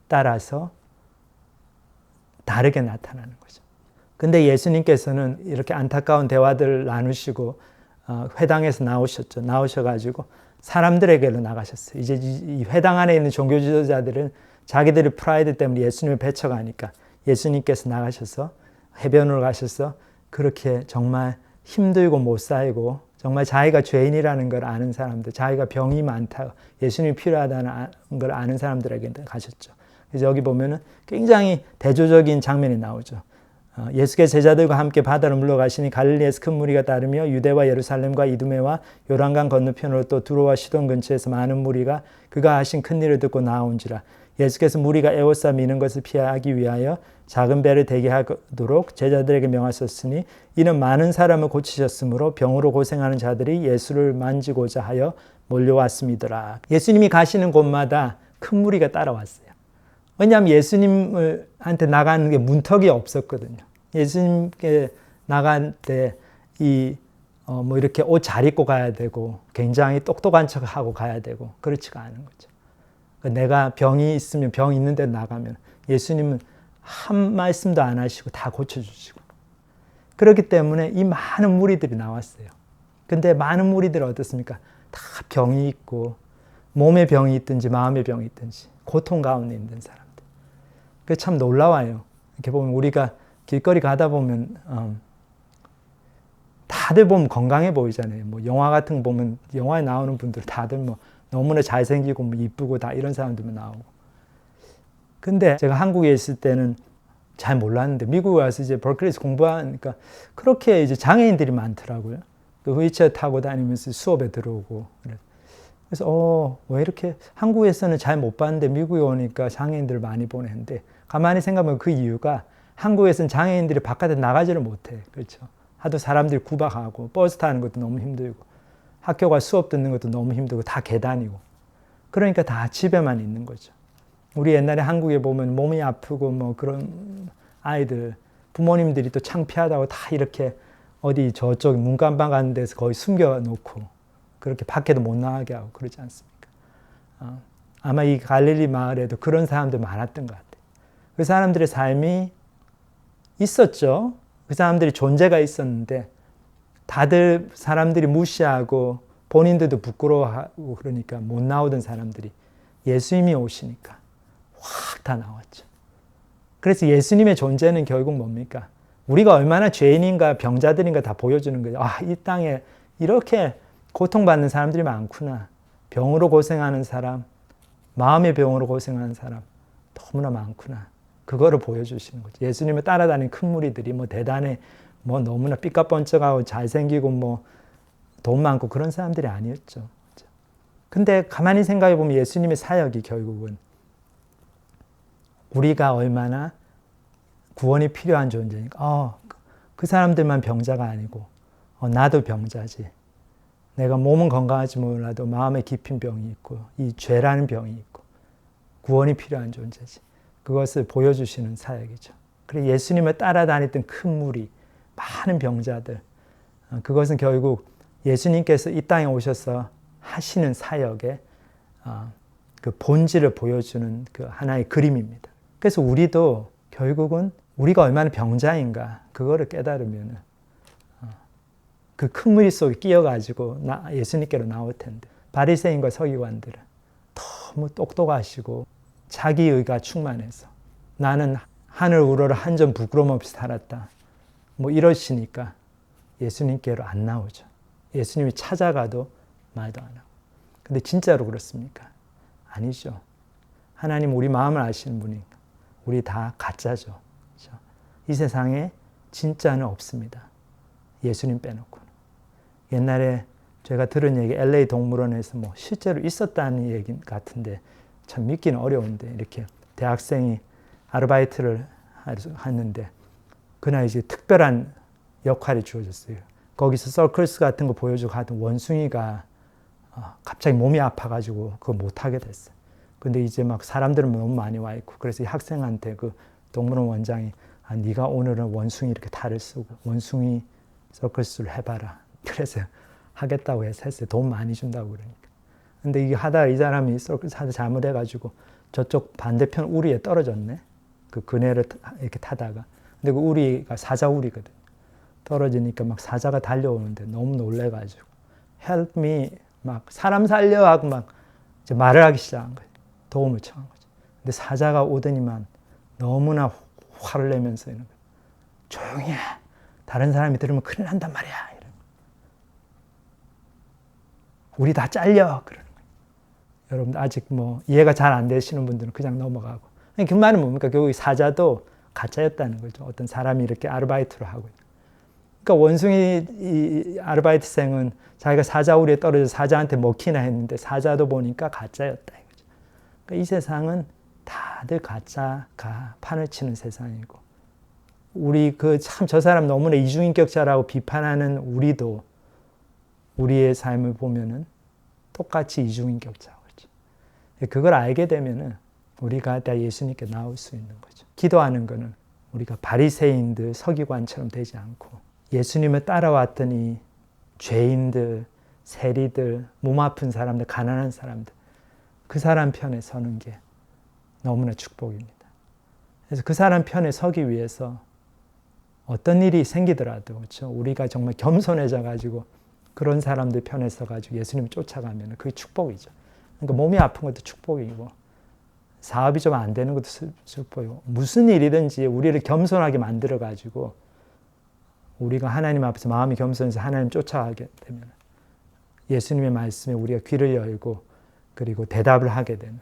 따라서 다르게 나타나는 거죠. 근데 예수님께서는 이렇게 안타까운 대화들을 나누시고 회당에서 나오셨죠. 나오셔가지고 사람들에게로 나가셨어요. 이제 이 회당 안에 있는 종교 지도자들은 자기들의 프라이드 때문에 예수님을 배척하니까 예수님께서 나가셔서 해변으로 가셔서 그렇게 정말 힘들고 못 살고 정말 자기가 죄인이라는 걸 아는 사람들, 자기가 병이 많다, 예수님이 필요하다는 걸 아는 사람들에게 가셨죠. 그래서 여기 보면은 굉장히 대조적인 장면이 나오죠. 예수께서 제자들과 함께 바다로 물러가시니 갈릴리에서 큰 무리가 따르며 유대와 예루살렘과 이두메와 요단강 건너편으로 또 두로와 시돈 근처에서 많은 무리가 그가 하신 큰 일을 듣고 나온지라. 예수께서 무리가 에워싸 미는 것을 피하기 위하여 작은 배를 대기하도록 제자들에게 명하셨으니 이는 많은 사람을 고치셨으므로 병으로 고생하는 자들이 예수를 만지고자 하여 몰려왔음이더라. 예수님이 가시는 곳마다 큰 무리가 따라왔어요. 왜냐하면 예수님한테 나가는 게 문턱이 없었거든요. 예수님께 나갈 때 뭐 이렇게 옷 잘 입고 가야 되고 굉장히 똑똑한 척하고 가야 되고 그렇지가 않은 거죠. 내가 병이 있으면 병 있는 데 나가면 예수님은 한 말씀도 안 하시고 다 고쳐주시고 그렇기 때문에 이 많은 무리들이 나왔어요. 근데 많은 무리들이 어떻습니까? 다 병이 있고 몸에 병이 있든지 마음에 병이 있든지 고통 가운데 있는 사람들. 그게 참 놀라워요. 이렇게 보면 우리가 길거리 가다 보면 다 다들 보면 건강해 보이잖아요. 뭐 영화 같은 거 보면 영화에 나오는 분들 다들 뭐 너무나 잘생기고 뭐 이쁘고 다 이런 사람들만 나오고. 근데 제가 한국에 있을 때는 잘 몰랐는데 미국에 와서 이제 버클리에서 공부하니까 그렇게 이제 장애인들이 많더라고요. 그 휠체어 타고 다니면서 수업에 들어오고. 그래서 왜 이렇게 한국에서는 잘 못 봤는데 미국에 오니까 장애인들을 많이 보내는데 가만히 생각하면 그 이유가 한국에서는 장애인들이 바깥에 나가지를 못해. 그렇죠. 하도 사람들이 구박하고 버스 타는 것도 너무 힘들고 학교 가 수업 듣는 것도 너무 힘들고 다 계단이고 그러니까 다 집에만 있는 거죠. 우리 옛날에 한국에 보면 몸이 아프고 뭐 그런 아이들 부모님들이 또 창피하다고 다 이렇게 어디 저쪽 문간방 가는 데서 거의 숨겨놓고 그렇게 밖에도 못 나가게 하고 그러지 않습니까? 아마 이 갈릴리 마을에도 그런 사람들 많았던 것 같아요. 그 사람들의 삶이 있었죠. 그 사람들이 존재가 있었는데 다들 사람들이 무시하고 본인들도 부끄러워하고 그러니까 못 나오던 사람들이 예수님이 오시니까 확 다 나왔죠. 그래서 예수님의 존재는 결국 뭡니까? 우리가 얼마나 죄인인가 병자들인가 다 보여주는 거죠. 이 땅에 이렇게 고통받는 사람들이 많구나. 병으로 고생하는 사람, 마음의 병으로 고생하는 사람 너무나 많구나. 그거를 보여주시는 거죠. 예수님을 따라다니는 큰 무리들이 뭐 대단해, 뭐 너무나 삐까뻔쩍하고 잘생기고 뭐 돈 많고 그런 사람들이 아니었죠. 근데 가만히 생각해 보면 예수님의 사역이 결국은 우리가 얼마나 구원이 필요한 존재니까 그 사람들만 병자가 아니고 나도 병자지. 내가 몸은 건강하지 몰라도 마음에 깊은 병이 있고 이 죄라는 병이 있고 구원이 필요한 존재지. 그것을 보여주시는 사역이죠. 그리고 예수님을 따라다녔던 큰 무리, 많은 병자들. 그것은 결국 예수님께서 이 땅에 오셔서 하시는 사역의 그 본질을 보여주는 그 하나의 그림입니다. 그래서 우리도 결국은 우리가 얼마나 병자인가 그거를 깨달으면 그 큰 무리 속에 끼어가지고 예수님께로 나올 텐데 바리새인과 서기관들은 너무 똑똑하시고 자기의가 충만해서 나는 하늘 우러러 한 점 부끄러움 없이 살았다 뭐 이러시니까 예수님께로 안 나오죠. 예수님이 찾아가도 말도 안 하고. 근데 진짜로 그렇습니까? 아니죠. 하나님 우리 마음을 아시는 분이니까 우리 다 가짜죠. 그렇죠? 이 세상에 진짜는 없습니다. 예수님 빼놓고는. 옛날에 제가 들은 얘기 LA 동물원에서 뭐 실제로 있었다는 얘기 같은데 참 믿기는 어려운데 이렇게 대학생이 아르바이트를 하는데 그날 이제 특별한 역할이 주어졌어요. 거기서 서커스 같은 거 보여주고 하던 원숭이가 갑자기 몸이 아파가지고 그거 못하게 됐어요. 근데 이제 막 사람들은 너무 많이 와 있고 그래서 이 학생한테 그 동물원 원장이 네가 오늘은 원숭이 이렇게 탈을 쓰고 원숭이 서커스를 해봐라. 그래서 하겠다고 해서 했어요. 돈 많이 준다고 그러니까. 근데 이게 하다가 이 사람이 서커스 하다 잘못해가지고 저쪽 반대편 우리에 떨어졌네. 그 그네를 이렇게 타다가. 근데 그 우리가 사자 우리거든. 떨어지니까 막 사자가 달려오는데 너무 놀래가지고 help me 막 사람 살려 하고 막 이제 말을 하기 시작한 거예요. 도움을 청한 거죠. 근데 사자가 오더니만 너무나 화를 내면서 이런 거예요. 조용히 해. 다른 사람이 들으면 큰일 난단 말이야. 이런 거예요. 우리 다 잘려. 그러는 거예요. 여러분 아직 뭐 이해가 잘 안 되시는 분들은 그냥 넘어가고. 그 말은 뭡니까? 결국 사자도 가짜였다는 거죠. 어떤 사람이 이렇게 아르바이트를 하고. 그러니까 원숭이 이 아르바이트생은 자기가 사자 우리에 떨어져서 사자한테 먹히나 했는데 사자도 보니까 가짜였다 이거죠. 그러니까 이 세상은 다들 가짜가 판을 치는 세상이고 우리 그 참 저 사람 너무나 이중인격자라고 비판하는 우리도 우리의 삶을 보면은 똑같이 이중인격자죠. 그걸 알게 되면은 우리가 다 예수님께 나올 수 있는 거죠. 기도하는 거는 우리가 바리새인들, 서기관처럼 되지 않고 예수님을 따라왔던 이 죄인들, 세리들, 몸 아픈 사람들, 가난한 사람들 그 사람 편에 서는 게 너무나 축복입니다. 그래서 그 사람 편에 서기 위해서 어떤 일이 생기더라도 그렇죠? 우리가 정말 겸손해져 가지고 그런 사람들 편에 서 가지고 예수님을 쫓아가면 그게 축복이죠. 그러니까 몸이 아픈 것도 축복이고 사업이 좀 안 되는 것도 축복이고 무슨 일이든지 우리를 겸손하게 만들어 가지고 우리가 하나님 앞에서 마음이 겸손해서 하나님 쫓아가게 되면 예수님의 말씀에 우리가 귀를 열고 그리고 대답을 하게 되는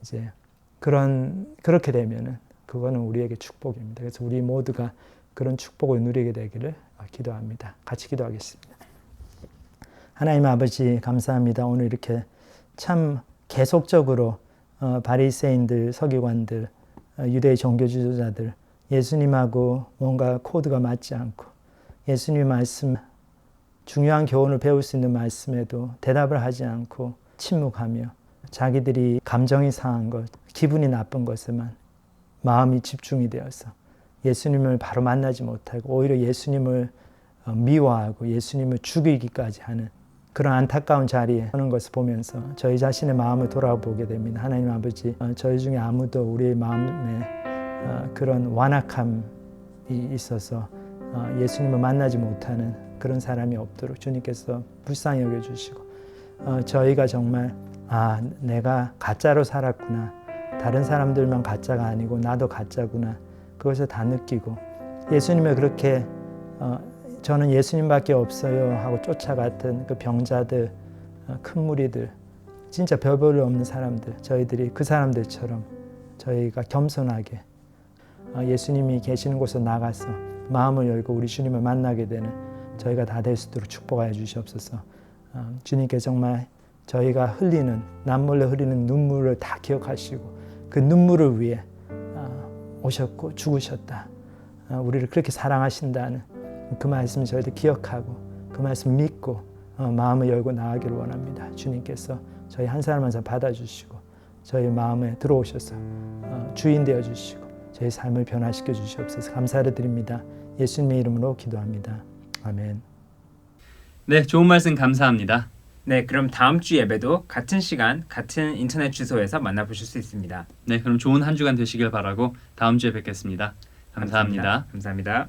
이제 그렇게 되면은 그거는 우리에게 축복입니다. 그래서 우리 모두가 그런 축복을 누리게 되기를 기도합니다. 같이 기도하겠습니다. 하나님 아버지 감사합니다. 오늘 이렇게 참 계속적으로 바리새인들, 서기관들, 유대의 종교 지도자들 예수님하고 뭔가 코드가 맞지 않고 예수님 말씀 중요한 교훈을 배울 수 있는 말씀에도 대답을 하지 않고 침묵하며 자기들이 감정이 상한 것, 기분이 나쁜 것에만 마음이 집중이 되어서 예수님을 바로 만나지 못하고 오히려 예수님을 미워하고 예수님을 죽이기까지 하는 그런 안타까운 자리에 서는 것을 보면서 저희 자신의 마음을 돌아보게 됩니다. 하나님 아버지, 저희 중에 아무도 우리의 마음에 그런 완악함이 있어서 예수님을 만나지 못하는 그런 사람이 없도록 주님께서 불쌍히 여겨주시고 저희가 정말 내가 가짜로 살았구나. 다른 사람들만 가짜가 아니고 나도 가짜구나. 그것을 다 느끼고 예수님을 그렇게 저는 예수님밖에 없어요 하고 쫓아갔던 그 병자들, 큰 무리들, 진짜 별 볼 일 없는 사람들, 저희들이 그 사람들처럼 저희가 겸손하게 예수님이 계시는 곳으로 나가서 마음을 열고 우리 주님을 만나게 되는 저희가 다 될 수 있도록 축복하여 주시옵소서. 주님께 정말 저희가 흘리는 남몰래 흐르는 눈물을 다 기억하시고 그 눈물을 위해 오셨고 죽으셨다. 우리를 그렇게 사랑하신다는 그 말씀을 저희들 기억하고 그 말씀 믿고 마음을 열고 나아가기를 원합니다. 주님께서 저희 한 사람 한 사람 받아주시고 저희 마음에 들어오셔서 주인 되어주시고 저희 삶을 변화시켜 주시옵소서. 감사를 드립니다. 예수님의 이름으로 기도합니다. 아멘. 네, 좋은 말씀 감사합니다. 네, 그럼 다음 주 예배도 같은 시간, 같은 인터넷 주소에서 만나보실 수 있습니다. 네, 그럼 좋은 한 주간 되시길 바라고 다음 주에 뵙겠습니다. 감사합니다. 감사합니다.